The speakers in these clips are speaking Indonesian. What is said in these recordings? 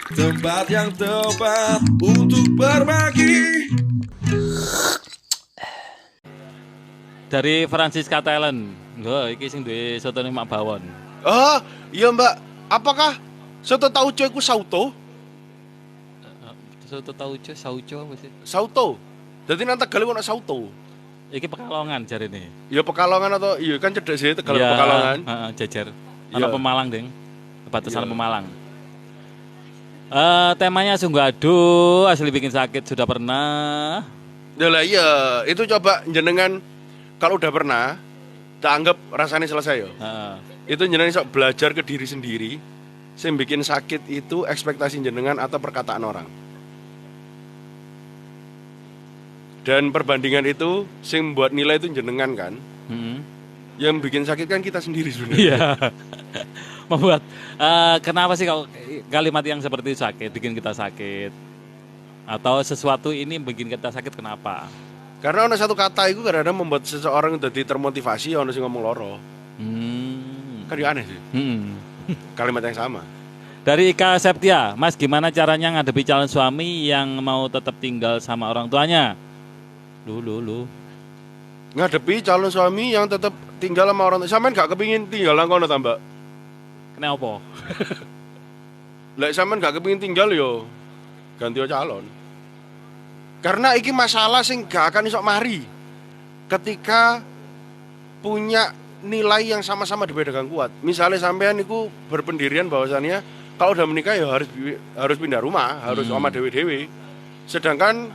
Tempat yang tepat untuk berbagi. Dari Francisca Talent. Lho, iki sing duwe sotone Mak Bawon. Oh, iya Mbak. Apakah soto tauco iku sauto? Soto tauco, sauco apa sih? Sauto. Jadi nang Tegal ono sauto. Iki Pekalongan jarine. Ya Pekalongan atau iya kan cedek sih Tegal Iya, Pekalongan. Heeh, jejer. Iya. Ana Pemalang, Ding. Batasan Iya. Pemalang. Temanya sungguh aduh, asli bikin sakit sudah pernah. Ya lah iya, itu coba jenengan kalau udah pernah tak anggap rasanya selesai ya. Heeh. Itu jenengan sok belajar ke diri sendiri. Sing bikin sakit itu ekspektasi jenengan atau perkataan orang. Dan perbandingan itu sing buat nilai itu jenengan kan. Heeh. Yang bikin sakit kan kita sendiri sebenarnya. Iya. Membuat kenapa sih kalau kalimat yang seperti itu sakit, bikin kita sakit? Atau sesuatu ini bikin kita sakit kenapa? Karena ada satu kata itu kadang-kadang membuat seseorang jadi termotivasi, ono sing ngomong loro. Kan ya aneh sih. Kalimat yang sama. Dari Ika Septia, Mas gimana caranya ngadepi calon suami yang mau tetap tinggal sama orang tuanya? Lu. Ngadepi calon suami yang tetap tinggal sama orang tua. Sampean gak kepingin tinggal nang kono ta, Mbak? Kenapa? Lek sampean gak kepingin tinggal yo ganti calon. Karena iki masalah sing gak akan iso mari ketika punya nilai yang sama-sama dibedakan kuat. Misalnya sampean iku berpendirian bahwasannya kalau udah menikah ya harus pindah rumah, harus sama dewe-dewe. Sedangkan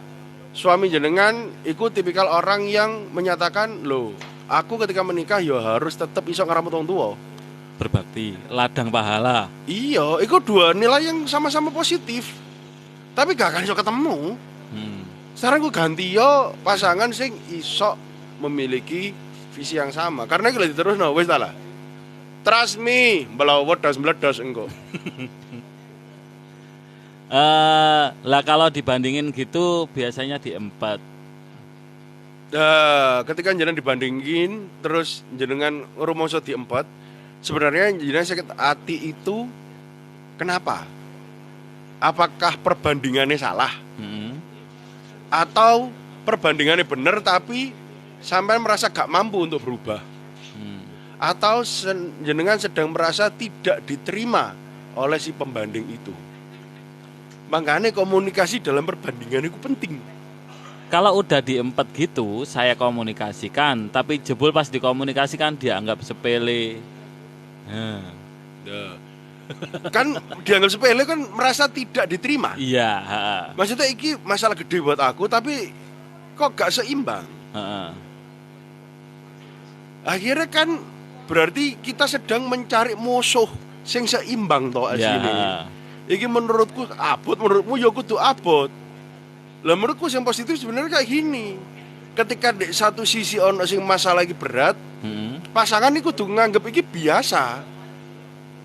suami jenengan iku tipikal orang yang menyatakan, "Loh, aku ketika menikah ya harus tetap iso ngramut wong tuwa." Berbakti, ladang pahala. Iya, itu dua nilai yang sama-sama positif. Tapi gak akan iso ketemu. Sekarang gue ganti yo pasangan sing iso memiliki visi yang sama. Karena kalau terus no, wis lah. Trust me, meledos engko. Lah kalau dibandingin gitu biasanya diempat. Nah, ketika jenengan dibandingin terus jenengan rumoso diempat, sebenarnya jenengan sakit hati itu kenapa? Apakah perbandingannya salah? Atau perbandingannya benar tapi sampai merasa gak mampu untuk berubah? Atau jenengan sedang merasa tidak diterima oleh si pembanding itu? Makanya komunikasi dalam perbandingan itu penting. Kalau udah diempat gitu, saya komunikasikan, tapi jebul pas dikomunikasikan dianggap sepele. Kan dianggap sepele kan merasa tidak diterima. Iya. Maksudnya iki masalah gede buat aku tapi kok gak seimbang. Akhirnya kan berarti kita sedang mencari musuh sing seimbang toh asine. Iki menurutku abot, menurutmu ya kudu abot. Lah menurutku yang positif sebenarnya kayak gini. Ketika di satu sisi ono sing masalah lagi berat, pasangan ini kudu nganggep iki biasa.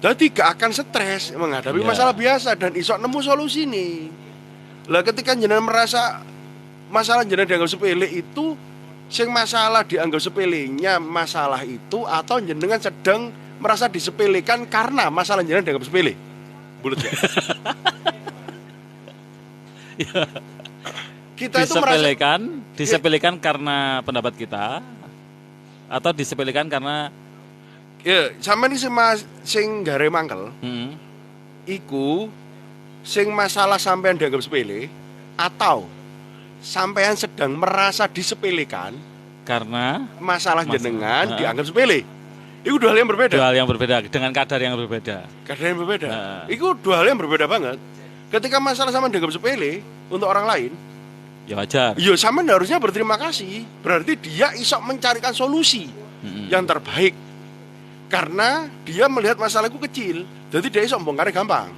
Jadi gak akan stres menghadapi masalah biasa dan iso nemu solusi nih. Lah ketika jenengan merasa masalah jenengan dianggap sepele itu, sing masalah dianggap sepelenya masalah itu atau jenengan sedang merasa disepelekan karena masalah jenengan dianggap sepele. Bulut ya. Kita itu disepelekan karena pendapat kita atau disepelekan karena ya, sama ini sing gare mangkel. Iku sing masalah sampean dianggap sepele atau sampean sedang merasa disepelekan karena masalah jenengan dianggap sepele. Iku dua hal yang berbeda. Dua hal yang berbeda dengan kadar yang berbeda. Kadar yang berbeda. Iku dua hal yang berbeda banget. Ketika masalah sama dianggap sepele untuk orang lain, ya wajar. Iya, sama harusnya berterima kasih. Berarti dia iso mencarikan solusi yang terbaik. Karena dia melihat masalah itu kecil, jadi dia iso mbongkarnya gampang.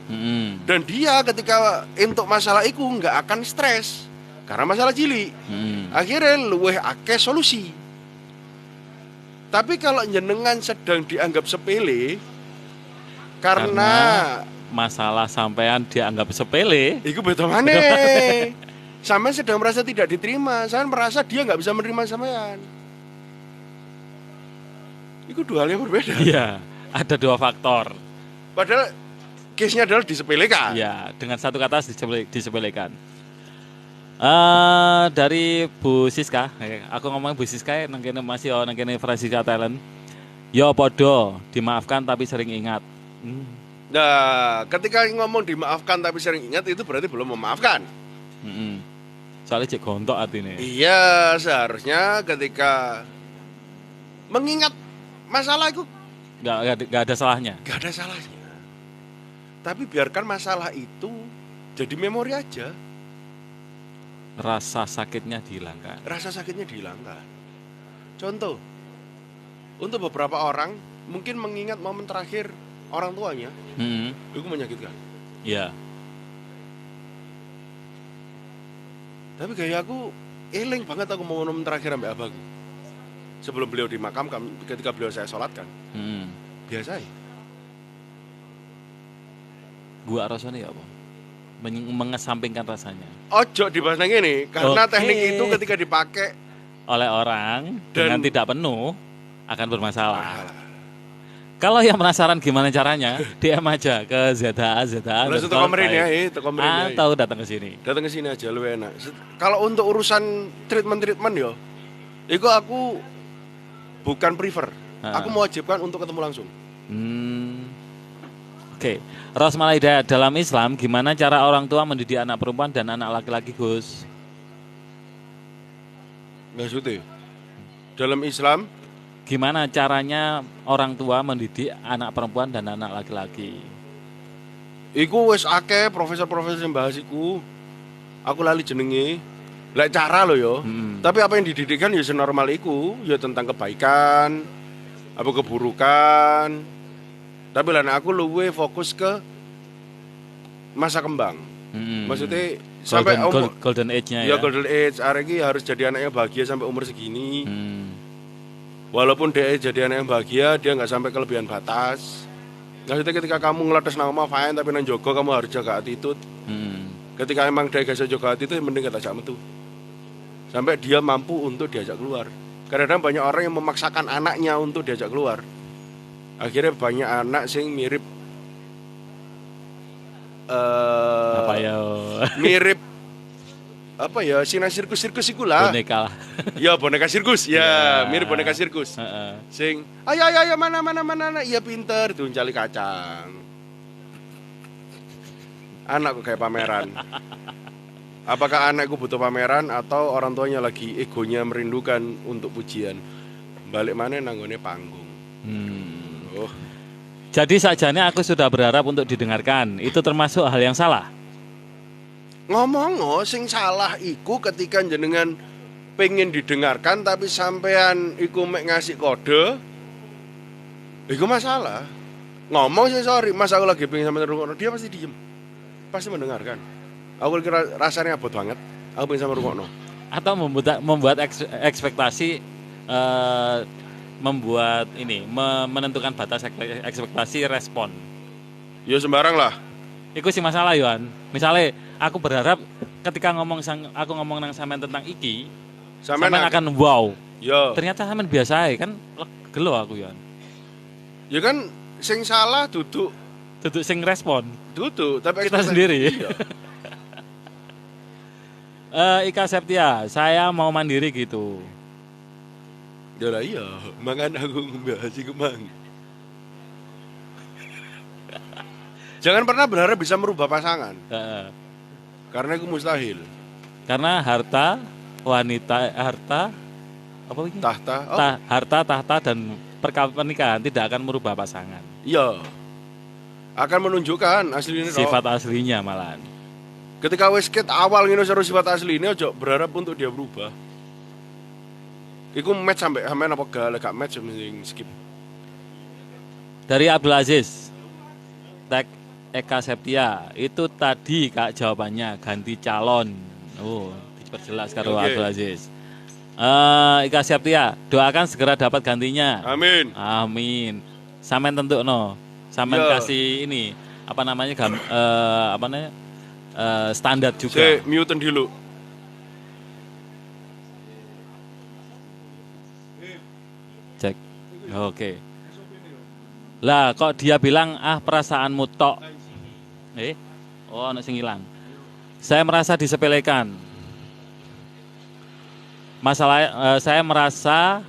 Dan dia ketika untuk masalah itu nggak akan stres karena masalah cilik. Akhirnya luweh akeh solusi. Tapi kalau jenengan sedang dianggap sepele karena masalah sampean dianggap sepele, itu betul maneh. Sampean sedang merasa tidak diterima, sampean merasa dia nggak bisa menerima sampean. Itu dua hal yang berbeda. Iya, ada dua faktor. Padahal case-nya adalah disepelekan. Ya, dengan satu kata disepelekan. Dari Bu Siska, aku ngomong Bu Siska nang kene masih nang kene Francisca Talent. Yo podo, dimaafkan tapi sering ingat. Nah, ketika ngomong dimaafkan tapi sering ingat itu berarti belum memaafkan. Soalnya cek gontok artinya. Iya, seharusnya ketika mengingat masalah itu Gak ada salahnya. gak ada salahnya. Tapi biarkan masalah itu jadi memori aja. Rasa sakitnya dihilangkan. Rasa sakitnya dihilangkan. Contoh, untuk beberapa orang mungkin mengingat momen terakhir orang tuanya, itu menyakitkan. Iya. Tapi gaya aku eling banget aku mau momen terakhir sampai abaku. Sebelum beliau dimakamkan, ketika beliau saya sholatkan, biasa ya. Gua rasanya ya apa? Mengesampingkan rasanya. Ojo dibahas nang ini, karena Oke. teknik itu ketika dipakai Oleh orang dengan tidak penuh akan bermasalah. masalah. Kalau yang penasaran gimana caranya, DM aja ke ZHA. Langsung toko mrene ae, toko mrene ae. Atau datang ke sini. Datang ke sini aja lebih enak. Kalau untuk urusan treatment yo, itu aku bukan prefer. Aku mewajibkan untuk ketemu langsung. Oke. Rosmala Hidayat, dalam Islam gimana cara orang tua mendidik anak perempuan dan anak laki-laki, Gus? Nggak suti. Dalam Islam, Gimana caranya orang tua mendidik anak perempuan dan anak laki-laki? iku wis akeh profesor-profesor yang bahas iku. Aku lali jenenge. Lek cara lo yo. Tapi apa yang dididikkan ya senormal iku, ya tentang kebaikan, apa keburukan. Tapi lan aku luwe fokus ke masa kembang. Maksudnya sampai golden age-nya ya ya. golden age, arek iki harus jadi anak yang bahagia sampai umur segini. Walaupun dia jadi anak yang bahagia, dia nggak sampai kelebihan batas. Maksudnya ketika kamu ngeletes nama fine, tapi nang jogo kamu harus jaga attitude. Ketika emang dia gak bisa jaga attitude, mending kita ajak metu. Sampai dia mampu untuk diajak keluar. Kadang-kadang banyak orang yang memaksakan anaknya untuk diajak keluar. Akhirnya banyak anak sing mirip Apa ya? mirip apa ya, sinang sirkus-sirkus iku lah. Boneka lah. Ya boneka sirkus, ya mirip boneka sirkus. Sing ayo mana iya pinter diuncali kacang. Anak kok kayak pameran. Apakah anakku butuh pameran atau orang tuanya lagi egonya merindukan untuk pujian? Balik mana nanggone panggung. Oh, Jadi sajane aku sudah berharap untuk didengarkan. Itu termasuk hal yang salah. ngomong sing salah iku ketika jenengan pengen didengarkan tapi sampean iku mek ngasih kode. Iku masalah. Ngomong sih sorry, Mas aku lagi pengen sampean rungokno, dia pasti diem. Pasti mendengarkan. Aku kira rasanya abot banget. Aku pengen sampean rungokno. Atau membuat ekspektasi membuat ini menentukan batas ekspektasi respon. Ya sembarang lah. Iku sih masalah Yohan. Misalnya aku berharap ketika aku ngomong nang sampean tentang iki, sampean akan wow. Ya. Ternyata sampean biasa ae kan gelo aku Yohan. Ya kan sing salah duduk Sing respon. tapi Kita sendiri. Iya. Ika Septia, saya mau mandiri gitu. Ya lah iya, mangan aku ngembahas iku mang. Jangan pernah berharap bisa merubah pasangan. Karena itu mustahil. Karena harta, apa lagi? Tahta. Harta, tahta dan pernikahan tidak akan merubah pasangan. Iya. Akan menunjukkan aslinya Sifat aslinya malahan. Ketika wis ket awal ngene seru sifat aslinya ojo berharap untuk dia berubah. Iku match sampai sampean apa gak match mending skip. Dari Abdul Aziz, tag Eka Septia, itu tadi Kak jawabannya ganti calon. Oh, diperjelas karo Abdul Aziz. Eka Septia, doakan segera dapat gantinya. Amin. Amin. Sampean tentukno. Sampean kasih ini apa namanya standar juga. Saya mute dulu. Cek. Oke. Lah kok dia bilang perasaanmu tok. Oh, ono sing ilang. Saya merasa disepelekan. Saya merasa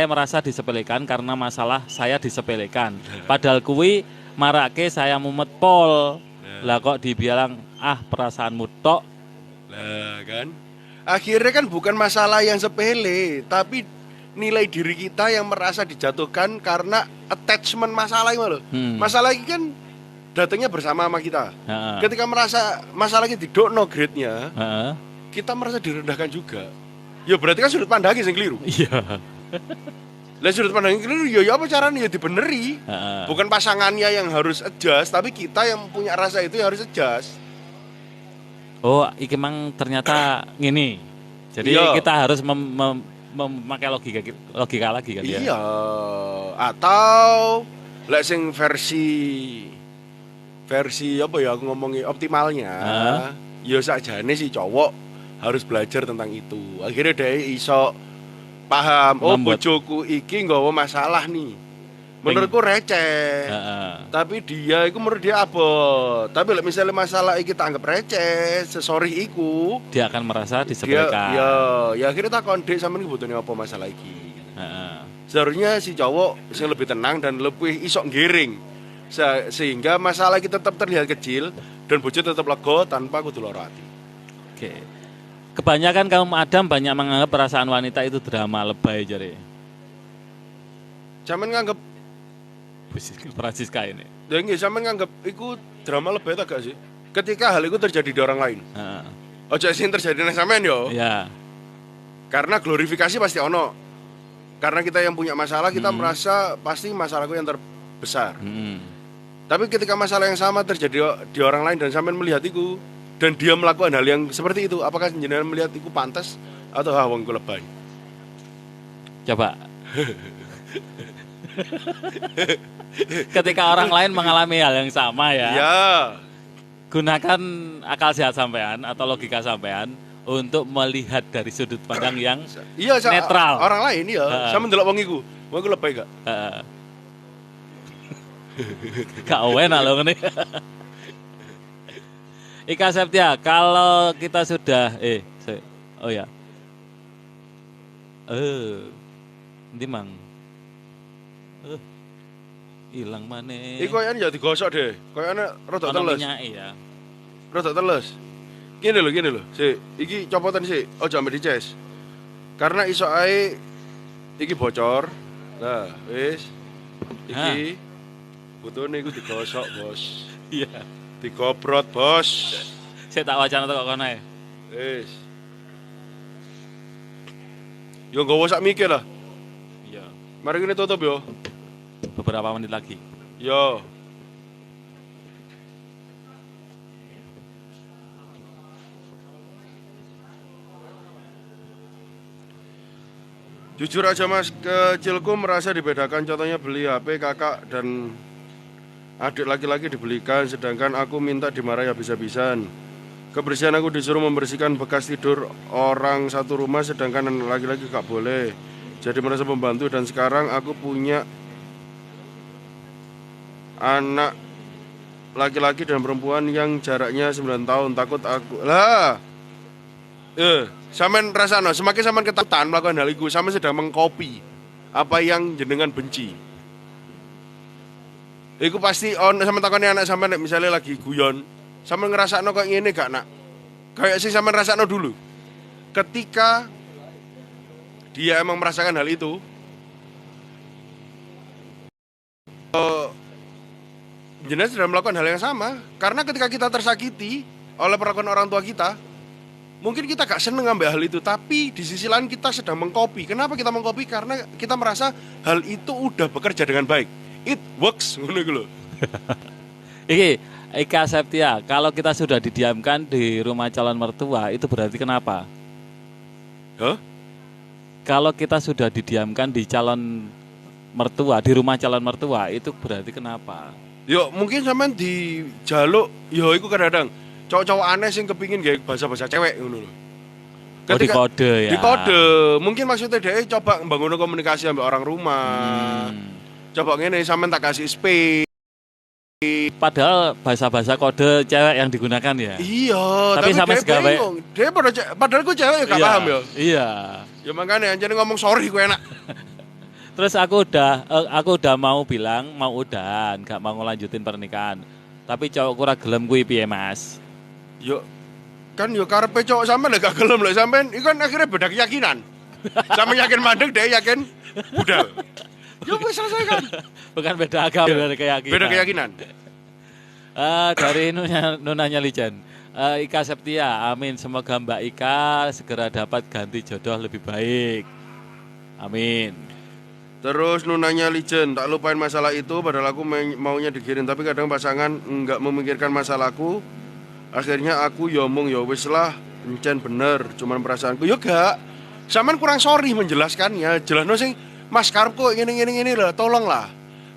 merasa disepelekan karena masalah saya disepelekan. Padahal kuwi marake saya mumet pol. Lah kok dibilang perasaanmu tok. Lah kan. Akhirnya kan bukan masalah yang sepele, tapi nilai diri kita yang merasa dijatuhkan karena attachment masalah itu loh. Masalah ini kan datangnya bersama sama kita. Ketika merasa masalah ini didokno grade-nya, kita merasa direndahkan juga. Ya berarti kan sudut pandangnya yang keliru. Iya. Lah sudut pandangnya keliru, ya apa caranya ya dibeneri. Bukan pasangannya yang harus adjust, tapi kita yang punya rasa itu yang harus adjust. Oh, iki mang ternyata ngene. Jadi kita harus memakai logika lagi kan ya. Iya. Atau lek sing versi apa ya aku ngomongin optimalnya. Ya sakjane si cowok harus belajar tentang itu. Akhirnya dia iso paham, bojoku iki nggawa masalah nih. Menurutku receh. Tapi dia iku menurut dia abot. Tapi misalnya masalah iki tak anggap receh, sesori iku, dia akan merasa disepelekan. Ya akhirnya tak kondek sama ini butuhnya apa masalah iki. Seharusnya si cowok yang lebih tenang dan lebih isok giring. Sehingga masalah kita tetap terlihat kecil dan bojo tetap lega tanpa kudu lara hati. Oke. Kebanyakan kaum Adam banyak menganggap perasaan wanita itu drama lebay jare. Zaman nganggap Francisca ini. Ya nggih, sampean nganggap iku drama lebay ta gak sih? Ketika hal itu terjadi di orang lain. Ojo sing terjadi nang sampean yo. Iya. Karena glorifikasi pasti ono. Karena kita yang punya masalah, kita merasa pasti masalahku yang terbesar. Tapi ketika masalah yang sama terjadi di orang lain dan sampean melihat itu dan dia melakukan hal yang seperti itu, apakah jenengan melihat itu pantas atau wong ku lebay? Coba. Ketika orang lain mengalami hal yang sama ya. Gunakan akal sehat sampean atau logika sampean untuk melihat dari sudut pandang yang netral. Orang lain sama ndelok wong iku lebay gak? Gak enak loh ngene. Ika Septia, kalau kita sudah ndi mang? Hilang maneh. Iku koyokan ya digosok deh. Koyokane rada teles. Ya. Rada teles. Gini lho. Iki copotan sih, ojo ambek dices. Karena iso ae iki bocor. Nah, wis. Iki butune iku digosok, Bos. Iya. Digobrot, Bos. Saya tak wacana kok kono ae. Wis. Yo nggowo sak mikir lah. Iya. Mari kene tutup yo. Beberapa menit lagi. Yo. Jujur aja mas, kecilku merasa dibedakan. Contohnya beli HP kakak dan adik laki-laki dibelikan, sedangkan aku minta dimarahi habis-habisan. Kebersihan aku disuruh membersihkan bekas tidur orang satu rumah, sedangkan laki-laki gak boleh. Jadi merasa membantu dan sekarang aku punya anak laki-laki dan perempuan yang jaraknya 9 tahun. Takut aku sampean rasano semakin sampean ketakutan melakukan hal itu, sampean sedang mengcopy apa yang jenengan benci. Iku pasti sampean takoni anak sampean misalnya lagi guyon, sampean ngrasakno kok ngene gak nak? Kayak sing sampean rasakno dulu. Ketika dia emang merasakan hal itu, jenengan sudah melakukan hal yang sama. Karena ketika kita tersakiti oleh perlakuan orang tua kita, mungkin kita gak seneng ngambil hal itu, tapi di sisi lain kita sedang mengcopy. Kenapa kita mengcopy? Karena kita merasa hal itu udah bekerja dengan baik. It works, ngono iku lho. Iki Ika Septia, kalau kita sudah didiamkan di rumah calon mertua, itu berarti kenapa? Kalau kita sudah didiamkan di calon mertua, di rumah calon mertua, itu berarti kenapa? Yo mungkin sampean dijaluk, yo iku kadang-kadang cowok-cowok aneh sing kepingin gawe bahasa-bahasa cewek ngono lho. Di kode ya. Di kode. Mungkin maksudnya dia coba membangun komunikasi sama orang rumah. Coba ngene sampean tak kasih space. Padahal bahasa-bahasa kode cewek yang digunakan ya. Iya, Tapi sama dia segawe. bingung. Dia padahal gue cewek ya gak Iya, paham ya. Iya. Ya makanya jadi ngomong sorry gue enak. Terus aku udah mau bilang mau udahan, gak mau ngelanjutin pernikahan. Tapi cowok kurang gelem kuwi piye, Mas? Yo kan yo karepe cowok sampean lek gak gelem lek sampean iku kan akhirnya beda keyakinan. Sampe yakin mandek dia yakin budal. Yo wis selesai kan. Bukan beda agama, beda keyakinan. Beda keyakinan. Dari Nunanya Lijan. Ika Septia, amin. Semoga Mbak Ika segera dapat ganti jodoh lebih baik. Amin. Terus Nunanya Lijen, tak lupain masalah itu padahal aku maunya dikirim tapi kadang pasangan enggak memikirkan masalahku. Akhirnya aku yomong ya wis lah, encen bener, cuman perasaanku yo gak. Sampean kurang sorry menjelaskannya. Jelasno sing Mas karepku ngene lho, tolonglah.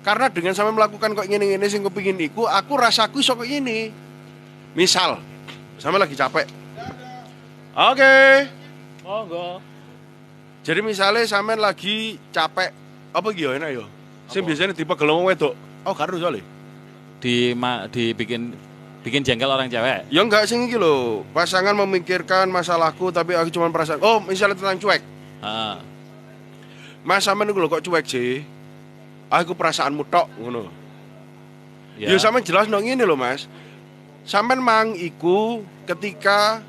Karena dengan sampean melakukan kok ngene sing kepengin iku, aku rasaku iso kok ngene. Misal, sampean lagi capek. Oke. Monggo. Jadi misalnya sampean lagi capek, apa gitu enak yo? Sing biasanya tipe gelem wedok. Oh, karo soalnya. Bikin jengkel orang cewek. Ya enggak sing iki lho, pasangan memikirkan masalahku tapi aku cuma perasaan. Oh, misalnya tentang cuek. Heeh. Mas sampean iku lho kok cuek sih? Aku perasaanmu tok ngono. Ya sampean jelas no ngene lho, Mas. Sampean mang iku ketika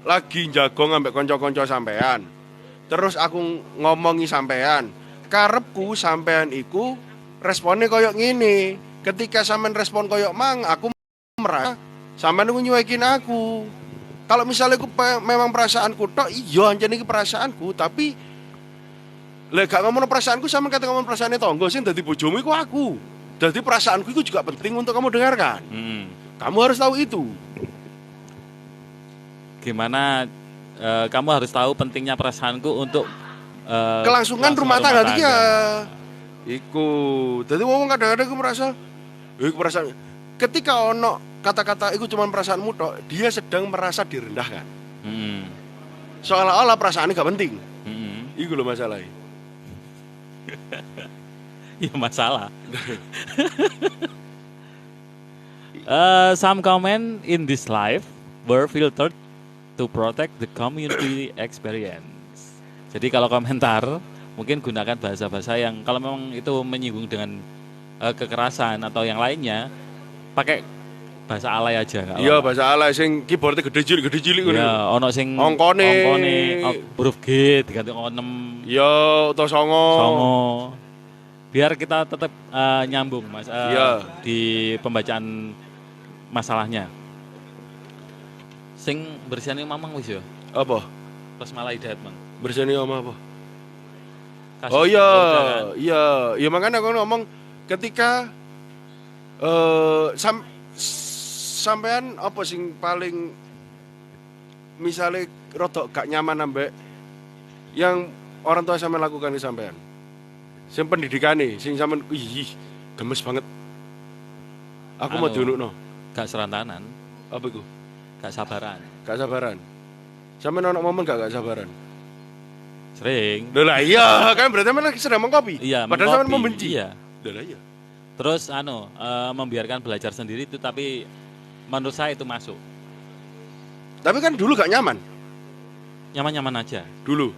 lagi njagong ambek kanca-kanca sampean. Terus aku ngomongi sampean, karepku sampean iku responnya koyok ngene. Ketika sampean respon koyok mang, aku merasa sampean iku nyuekin aku. Kalau misalnya aku memang perasaanku tok, iya anjen iki perasaanku, tapi lek gak ngomong perasaanku sampean kata ngomong perasaane tonggo sing dadi bojomu iku aku. Dadi perasaanku itu juga penting untuk kamu dengarkan. Kamu harus tahu itu. Gimana kamu harus tahu pentingnya perasaanku untuk kelangsungan rumah tangga dia. Iku. Jadi wong kadang-kadang aku merasa iku perasaan ketika ono kata-kata iku cuma perasaanmu tok, dia sedang merasa direndahkan. Seolah-olah perasaannya gak penting. Iku lho masalahnya. Ya masalah. Some comment in this life were filtered to protect the community experience. Jadi kalau komentar mungkin gunakan bahasa-bahasa yang kalau memang itu menyinggung dengan kekerasan atau yang lainnya, pakai bahasa alay aja. Iya, bahasa alay sing keyboardnya gede cilik ngono. Iya, ono sing ongkone huruf G diganti 6. Iya, utawa 9. Biar kita tetap nyambung, Mas. Di pembacaan masalahnya. Sing bersihane mamang wis ya. Apa? Pas malah hidayat, Mang. Bersihane omah apa? Kasus Oh iya, kan? iya. Ya makanya aku ngomong ketika sampean apa sing paling misalnya rodok gak nyaman ambek yang orang tua sampean lakukan ke sampean. Sing pendidikane, sing sampean gemes banget. Aku mau diunukno. Gak serantanan. Apa iku? Gak sabaran. Gak sabaran. Sampean ono momen gak sabaran. Sering. Lah iya, kan berarti sampean lagi sedang mengkopi. Iya, padahal sampean membenci. Iya. Lah iya. Terus membiarkan belajar sendiri itu, tapi menurut saya itu masuk. Tapi kan dulu gak nyaman. Nyaman-nyaman aja. Dulu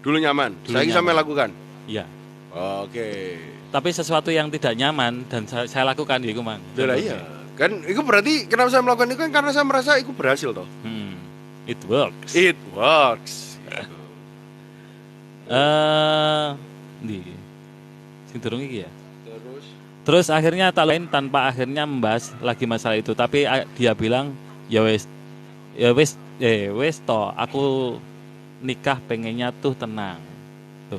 nyaman. Saya sampai lakukan. Iya. Oke. Tapi sesuatu yang tidak nyaman dan saya lakukan ya itu, Mang. Lah iya. Kan itu berarti kenapa saya melakukan itu kan karena saya merasa itu berhasil toh. It works. It works. Ndi. Sing durung iki ya. Terus akhirnya tak lain tanpa akhirnya membahas lagi masalah itu, tapi dia bilang ya wes toh aku nikah pengennya tuh tenang. Tuh.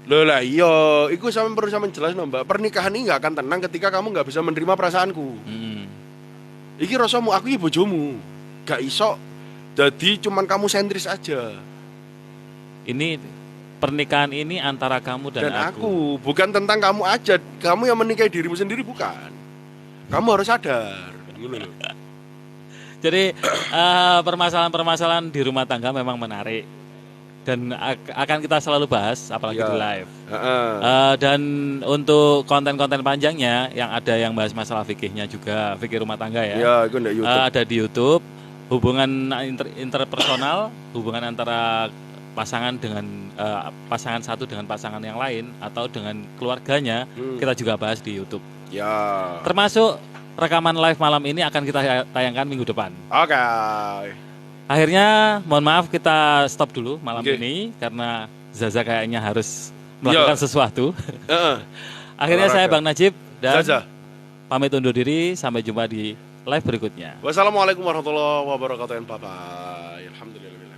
Loh lah iya, iku sampe perlu sampe jelas no, Mbak. Pernikahan ini gak akan tenang ketika kamu gak bisa menerima perasaanku. Iki rasamu aku iki bojomu. Gak iso jadi cuman kamu sentris aja. Ini pernikahan ini antara kamu dan aku. Bukan tentang kamu aja. Kamu yang menikahi dirimu sendiri bukan. Kamu harus sadar. Jadi permasalahan-permasalahan di rumah tangga memang menarik. dan akan kita selalu bahas apalagi Ya. di live. Heeh. Dan untuk konten-konten panjangnya yang ada yang bahas masalah fikihnya juga, fikih rumah tangga ya. Ya, itu ndak YouTube. Ada di YouTube, hubungan interpersonal, hubungan antara pasangan dengan pasangan satu dengan pasangan yang lain atau dengan keluarganya, kita juga bahas di YouTube. Ya. Termasuk rekaman live malam ini akan kita tayangkan minggu depan. Oke. Akhirnya mohon maaf kita stop dulu malam Oke. ini karena Zaza kayaknya harus melakukan sesuatu. Heeh. Akhirnya saya Bang Najib dan Zaza. pamit undur diri, sampai jumpa di live berikutnya. Wassalamualaikum warahmatullahi wabarakatuh. Bye bye. Alhamdulillah.